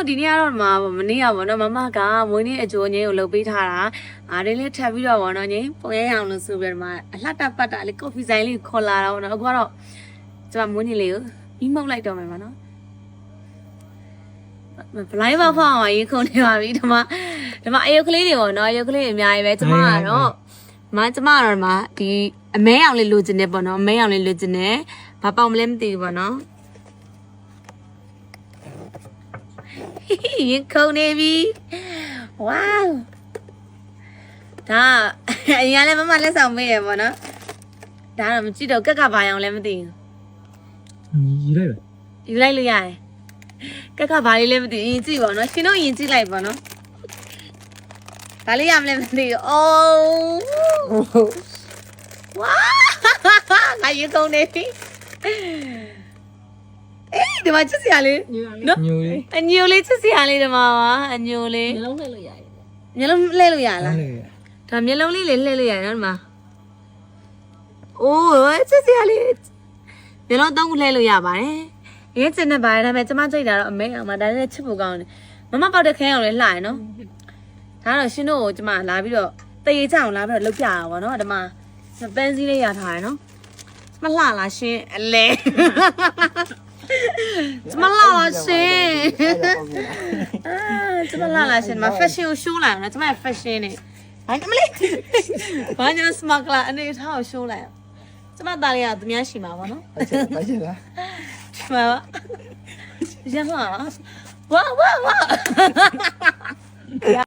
ဒီနေ့ကတော့မနေ့ကပေါ့နော်မမကမွေးနေ့အကျိုးငင်းကိုလုပ်ပေးထားတာအားလေးလေးထပ်ပြီးတော့ပေါ့နော်ငင်းပုံရအောင်လို့ဆိုပြီးတော့အလှတက်ပတ်တာလေးကော်ဖီဆိုင်လေးခေါ်လာတာပေါ့နော်အခုကတော့ကျွန်မမွေးနေ့လေးကိုပြီးမောက်လိုက်တော့မယ်ပါနော်ဘလိုင်းပေါက်ဖောက်အောင်ရေးခုန်နေပါပြီဒီမှာအယုတ်ကလေးတွေပေါ့နော်အယုတ်ကလေးအများကြီးပဲကျမကတော့ဒီအမဲအောင်လေးလိုချင်တယ်ပေါ့နော်အမဲအောင်လေးလိုချင်တယ်ဘာပေါက်မလဲမသိဘူးပေါ့နော်ရင်ခုန်နေပြီဝေါဒါအရင်လည်းမမလက်ဆောင်ပေးရပေါ့နော်ဒါတော့မကြည့်တော့ကက်ကဘာအောင်လဲမသိဘူးယူလိုက်လို့ရတယ်ကက်ကဘာလေးလဲမသိရင်ကြည့်ပါနော်ရှင်တို့ရင်ကြည့်လိုက်ပါနော်ဘာလေးရမလဲမသိဘူးအိုးဝါငါရင်ခုန်နေပြီဒီမှာချစ်စရာလေးနော်အညိုလေးချစ်စရာလေးဒီမှာပါအညိုလေးမျက်လုံးလှည့်လို့ရတယ်မျက်လုံးလှည့်လို့ရလားဒါမျက်လုံးလေးလှည့်လို့ရတယ်နော်ဒီမှာအိုးချစ်စရာလေးမျက်လုံးသုံးခုလှည့်လို့ရပါတယ်ရေးချင်နေပါတယ်ဒါပေမဲ့ကျမကြိတ်တာတော့အမေအောင်မှာဒါလည်းချစ်ဖို့ကောင်းတယ်မမပေါက်တဲ့ခဲအောင်လည်းလှရနော်ဒါတော့ရှင်တို့ကိုကျမလာပြီးတော့တရေကြအောင်လာပြီးတော့လုပ်ပြရပါတော့ဒီမှာပန်းစည်းလေးရထားရနော်ကျမလှလားရှင်အလဲကျမလာလာရှင်ကျမလာလာရှင်မ fashion ကို show လိုက်အောင်နော်ကျမရဲ့ fashion နေဘာမလဲဘာညာ smuggler အနေထားကို show လိုက်အောင်ကျမသားလေးကသူများရှိမှာပေါ့နော်ဘာချင်လားကျမရလာဝါ